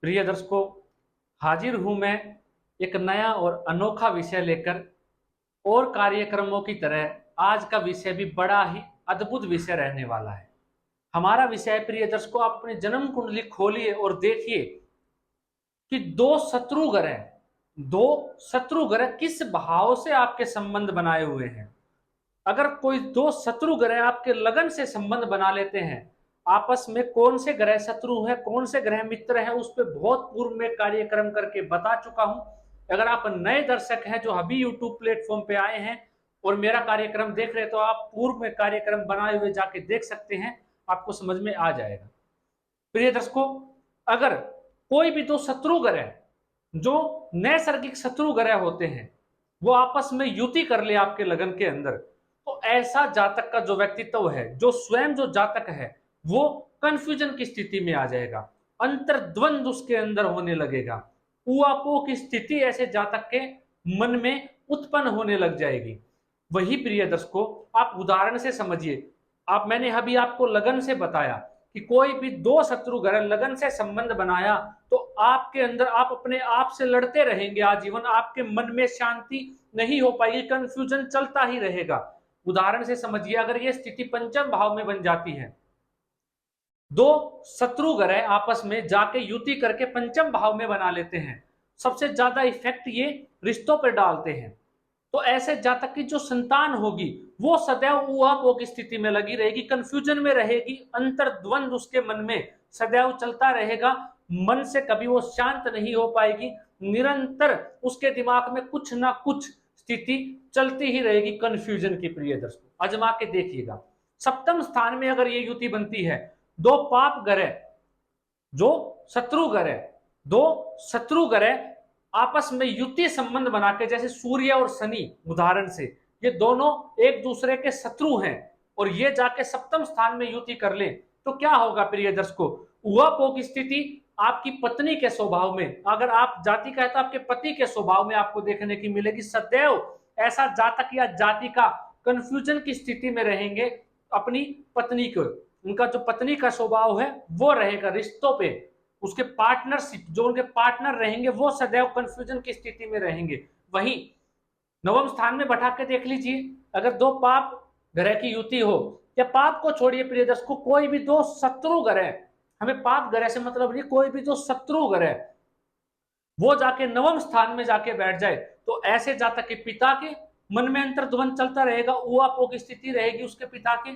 प्रिय दर्शकों, हाजिर हूं मैं एक नया और अनोखा विषय लेकर। और कार्यक्रमों की तरह आज का विषय भी बड़ा ही अद्भुत विषय रहने वाला है। हमारा विषय है, प्रिय दर्शकों, आप अपनी जन्म कुंडली खोलिए और देखिए कि दो शत्रु ग्रह किस भाव से आपके संबंध बनाए हुए हैं। अगर कोई दो शत्रु ग्रह आपके लगन से संबंध बना लेते हैं, आपस में कौन से ग्रह शत्रु है कौन से ग्रह मित्र है, उस पर बहुत पूर्व में कार्यक्रम करके बता चुका हूं। अगर आप नए दर्शक हैं जो अभी यूट्यूब प्लेटफॉर्म पे आए हैं और मेरा कार्यक्रम देख रहे हैं, तो आप पूर्व में कार्यक्रम बनाए हुए जाके देख सकते हैं, आपको समझ में आ जाएगा। प्रिय दर्शकों, अगर कोई भी दो शत्रु ग्रह जो नैसर्गिक शत्रु ग्रह होते हैं वो आपस में युति कर ले आपके लगन के अंदर, तो ऐसा जातक का जो व्यक्तित्व है, जो स्वयं जो जातक है, वो कंफ्यूजन की स्थिति में आ जाएगा, अंतर्द्वंद उसके अंदर होने लगेगा, उआपो की स्थिति ऐसे जातक के मन में उत्पन्न होने लग जाएगी। वही प्रिय दर्शकों, आप उदाहरण से समझिए। मैंने अभी आपको लगन से बताया कि कोई भी दो शत्रु ग्रह लगन से संबंध बनाया तो आपके अंदर आप अपने आप से लड़ते रहेंगे आजीवन, आपके मन में शांति नहीं हो पाएगी, कंफ्यूजन चलता ही रहेगा। उदाहरण से समझिए, अगर यह स्थिति पंचम भाव में बन जाती है, दो शत्रु ग्रह आपस में जाके युति करके पंचम भाव में बना लेते हैं, सबसे ज्यादा इफेक्ट ये रिश्तों पर डालते हैं। तो ऐसे जातक की जो संतान होगी वो सदैव ऊहापोह की स्थिति में लगी रहेगी, कंफ्यूजन में रहेगी, अंतर्द्वंद उसके मन में सदैव चलता रहेगा, मन से कभी वो शांत नहीं हो पाएगी, निरंतर उसके दिमाग में कुछ ना कुछ स्थिति चलती ही रहेगी कंफ्यूजन की। प्रिय दर्शकों, आजमा के देखिएगा। सप्तम स्थान में अगर ये युति बनती है, दो पाप ग्रह जो शत्रु ग्रह, दो शत्रु ग्रह आपस में युति संबंध बना के, जैसे सूर्य और शनि उदाहरण से, ये दोनों एक दूसरे के शत्रु हैं और ये जाके सप्तम स्थान में युति कर ले, तो क्या होगा प्रिय दर्शकों? उहापोह की स्थिति आपकी पत्नी के स्वभाव में, अगर आप जाति का है तो आपके पति के स्वभाव में आपको देखने की मिलेगी। सदैव ऐसा जातक या जाति का कंफ्यूजन की स्थिति में रहेंगे अपनी पत्नी को, उनका जो पत्नी का स्वभाव है वो रहेगा रिश्तों पे, उसके पार्टनरशिप जो उनके पार्टनर रहेंगे वो सदैव कंफ्यूजन की स्थिति में रहेंगे। वहीं नवम स्थान में बैठा के देख लीजिए, अगर दो पाप ग्रह की युति हो, या पाप को छोड़िए प्रिय दर्शकों, कोई भी दो शत्रु ग्रह, हमें पाप ग्रह से मतलब नहीं, कोई भी दो शत्रु ग्रह वो जाके नवम स्थान में जाके बैठ जाए, तो ऐसे जातक के पिता के मन में अंतर्द्वंद चलता रहेगा, ऊहापोह की स्थिति रहेगी उसके पिता के।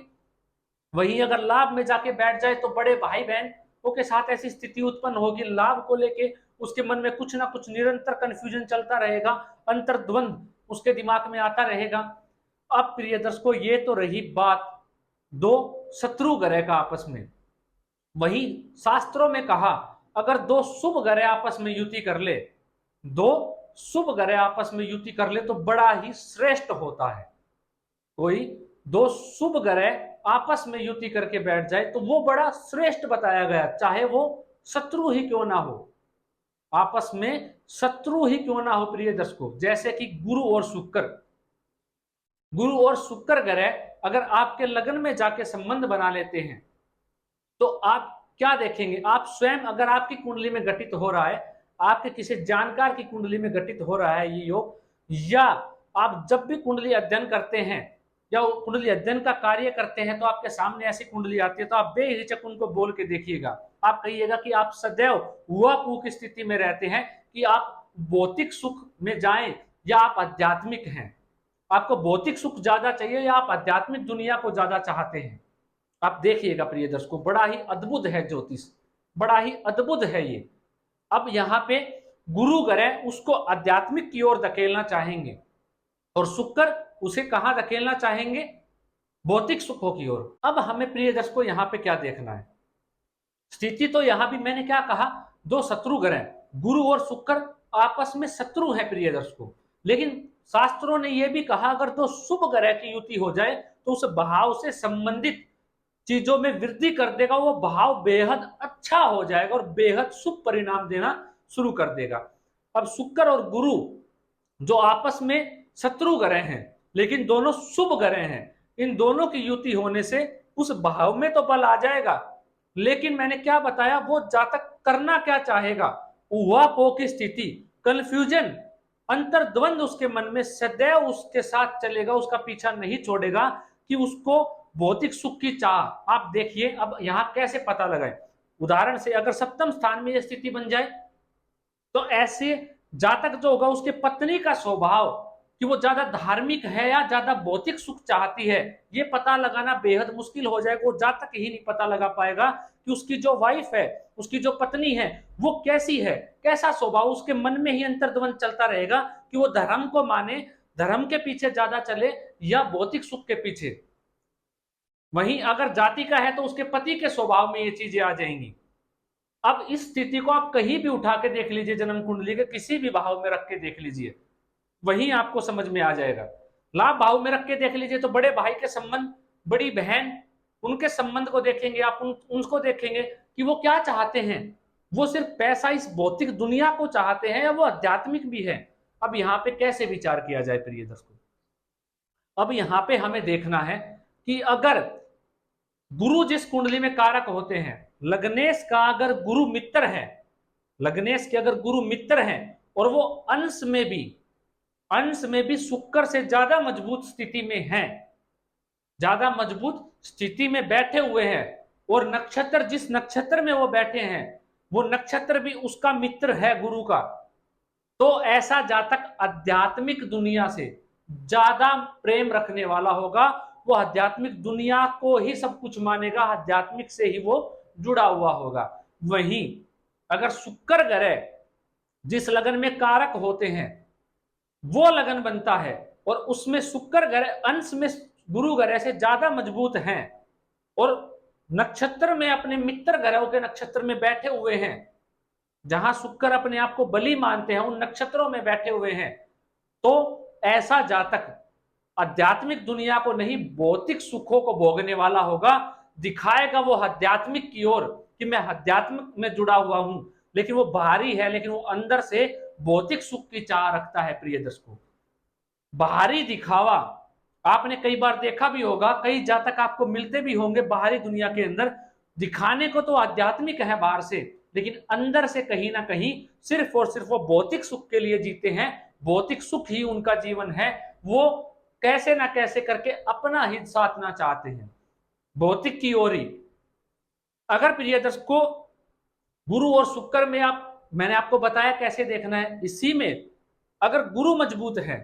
वहीं अगर लाभ में जाके बैठ जाए तो बड़े भाई बहन के साथ ऐसी स्थिति उत्पन्न होगी, लाभ को लेके उसके मन में कुछ ना कुछ निरंतर कंफ्यूजन चलता रहेगा, अंतर्द्वंद उसके दिमाग में आता रहेगा। अब प्रिय दर्शकों, ये तो रही बात दो शत्रु ग्रह का आपस में। वही शास्त्रों में कहा, अगर दो शुभ ग्रह आपस में युति कर ले, दो शुभ ग्रह आपस में युति कर ले तो बड़ा ही श्रेष्ठ होता है। कोई दो शुभ ग्रह आपस में युति करके बैठ जाए तो वो बड़ा श्रेष्ठ बताया गया, चाहे वो शत्रु ही क्यों ना हो, आपस में शत्रु ही क्यों ना हो प्रिय दर्शकों। जैसे कि गुरु और शुक्र ग्रह अगर आपके लगन में जाके संबंध बना लेते हैं, तो आप क्या देखेंगे? आप स्वयं, अगर आपकी कुंडली में घटित हो रहा है, आपके किसी जानकार की कुंडली में घटित हो रहा है ये योग, या आप जब भी कुंडली अध्ययन करते हैं या कुंडली अध्ययन का कार्य करते हैं, तो आपके सामने ऐसी कुंडली आती है, तो आप बेहिचक उनको बोल के देखिएगा। आप कहिएगा कि आप सदैव ऊहापोह की स्थिति में रहते हैं, कि आप भौतिक सुख में जाएं या आप आध्यात्मिक हैं, आपको भौतिक सुख ज्यादा चाहिए या आप आध्यात्मिक दुनिया को ज्यादा चाहते हैं। आप देखिएगा प्रिय दर्शकों, बड़ा ही अद्भुत है ज्योतिष, बड़ा ही अद्भुत है ये। अब यहाँ पे गुरु ग्रह उसको आध्यात्मिक की ओर धकेलना चाहेंगे और शुक्र उसे कहां धकेलना चाहेंगे? भौतिक सुखों की ओर। अब हमें प्रिय दर्शकों यहाँ पे क्या देखना है? स्थिति तो यहाँ भी मैंने क्या कहा, दो शत्रु ग्रह गुरु और शुक्र आपस में शत्रु है प्रिय दर्शकों, लेकिन शास्त्रों ने यह भी कहा, अगर दो शुभ ग्रह की युति हो जाए तो उस भाव से संबंधित चीजों में वृद्धि कर देगा, वो भाव बेहद अच्छा हो जाएगा और बेहद शुभ परिणाम देना शुरू कर देगा। अब शुक्र और गुरु जो आपस में शत्रु ग्रह हैं लेकिन दोनों शुभ ग्रह हैं, इन दोनों की युति होने से उस भाव में तो बल आ जाएगा, लेकिन मैंने क्या बताया, वो जातक करना क्या चाहेगा, उहापोह की स्थिति, कंफ्यूजन, अंतर्द्वंद उसके मन में सदैव उसके साथ चलेगा, उसका पीछा नहीं छोड़ेगा कि उसको भौतिक सुख की चाह। आप देखिए अब यहां कैसे पता लगाए। उदाहरण से अगर सप्तम स्थान में यह स्थिति बन जाए तो ऐसे जातक जो होगा उसके पत्नी का स्वभाव कि वो ज्यादा धार्मिक है या ज्यादा भौतिक सुख चाहती है, ये पता लगाना बेहद मुश्किल हो जाएगा। वो जातक ही नहीं पता लगा पाएगा कि उसकी जो वाइफ है, उसकी जो पत्नी है, वो कैसी है, कैसा स्वभाव। उसके मन में ही अंतर्द्वंद चलता रहेगा कि वो धर्म को माने, धर्म के पीछे ज्यादा चले या भौतिक सुख के पीछे। वहीं अगर जाति का है तो उसके पति के स्वभाव में ये चीजें आ जाएंगी। अब इस स्थिति को आप कहीं भी उठा के देख लीजिए, जन्म कुंडली के किसी भी भाव में रख के देख लीजिए, वहीं आपको समझ में आ जाएगा। लाभ भाव में रख के देख लीजिए तो बड़े भाई के संबंध, बड़ी बहन, उनके संबंध को देखेंगे आप, उनको देखेंगे कि वो क्या चाहते हैं। वो सिर्फ पैसा, इस भौतिक दुनिया को चाहते हैं या वो आध्यात्मिक भी है। अब यहाँ पे कैसे विचार किया जाए प्रिय दर्शकों, अब यहाँ पे हमें देखना है कि अगर गुरु जिस कुंडली में कारक होते हैं, लग्नेश का अगर गुरु मित्र है, लग्नेश के अगर गुरु मित्र हैं और वो अंश में भी शुक्र से ज्यादा मजबूत स्थिति में हैं, ज्यादा मजबूत स्थिति में बैठे हुए हैं, और नक्षत्र जिस नक्षत्र में वो बैठे हैं वो नक्षत्र भी उसका मित्र है गुरु का, तो ऐसा जातक आध्यात्मिक दुनिया से ज्यादा प्रेम रखने वाला होगा। वो आध्यात्मिक दुनिया को ही सब कुछ मानेगा, आध्यात्मिक से ही वो जुड़ा हुआ होगा। वहीं अगर शुक्र ग्रह जिस लगन में कारक होते हैं वो लगन बनता है और उसमें शुक्र ग्रह अंश में गुरु ग्रह से ज्यादा मजबूत हैं और नक्षत्र में अपने मित्र ग्रहों के नक्षत्र में बैठे हुए हैं, जहां शुक्र अपने आप को बलि मानते हैं उन नक्षत्रों में बैठे हुए हैं, तो ऐसा जातक आध्यात्मिक दुनिया को नहीं भौतिक सुखों को भोगने वाला होगा। दिखाएगा वो आध्यात्मिक की ओर कि मैं आध्यात्मिक में जुड़ा हुआ हूं, लेकिन वो बाहरी है, लेकिन वो अंदर से भौतिक सुख की चाह रखता है। प्रिय दर्शकों, बाहरी दिखावा आपने कई बार देखा भी होगा, कई जातक आपको मिलते भी होंगे बाहरी दुनिया के अंदर, दिखाने को तो आध्यात्मिक है बाहर से, लेकिन अंदर से कहीं ना कहीं सिर्फ और सिर्फ वो भौतिक सुख के लिए जीते हैं, भौतिक सुख ही उनका जीवन है। वो कैसे ना कैसे करके अपना हित साधना चाहते हैं भौतिक की ओर ही। अगर प्रिय दर्शकों गुरु और शुक्र में मैंने आपको बताया कैसे देखना है, इसी में अगर गुरु मजबूत है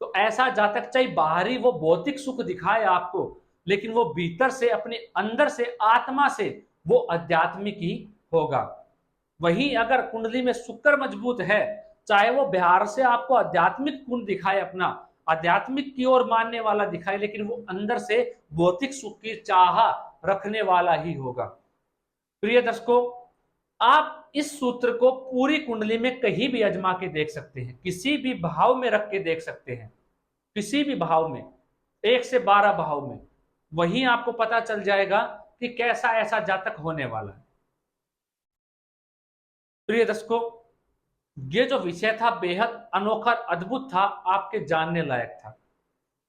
तो ऐसा जातक चाहे बाहरी वो भौतिक सुख दिखाए आपको, लेकिन वो भीतर से अपने अंदर से आत्मा से वो आध्यात्मिक ही होगा। वहीं अगर कुंडली में शुक्र मजबूत है, चाहे वो बाहर से आपको आध्यात्मिक गुण दिखाए, अपना आध्यात्मिक की ओर मानने वाला दिखाए, लेकिन वो अंदर से भौतिक सुख की चाह रखने वाला ही होगा। प्रिय दर्शकों, आप इस सूत्र को पूरी कुंडली में कहीं भी आजमा के देख सकते हैं, किसी भी भाव में रख के देख सकते हैं, किसी भी भाव में, 1 से 12 भाव में, वहीं आपको पता चल जाएगा कि कैसा ऐसा जातक होने वाला है। प्रिय दर्शकों, ये जो विषय था बेहद अनोखा, अद्भुत था, आपके जानने लायक था।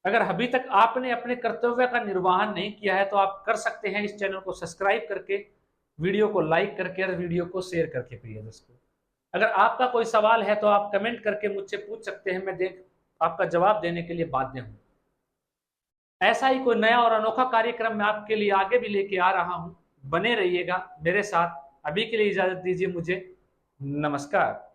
अगर अभी तक आपने अपने कर्तव्य का निर्वहन नहीं किया है तो आप कर सकते हैं इस चैनल को सब्सक्राइब करके, वीडियो को लाइक करके और वीडियो को शेयर करके। प्रिय दोस्तों, अगर आपका कोई सवाल है तो आप कमेंट करके मुझसे पूछ सकते हैं, मैं आपका जवाब देने के लिए बाध्य हूं। ऐसा ही कोई नया और अनोखा कार्यक्रम मैं आपके लिए आगे भी लेके आ रहा हूं, बने रहिएगा मेरे साथ। अभी के लिए इजाजत दीजिए मुझे, नमस्कार।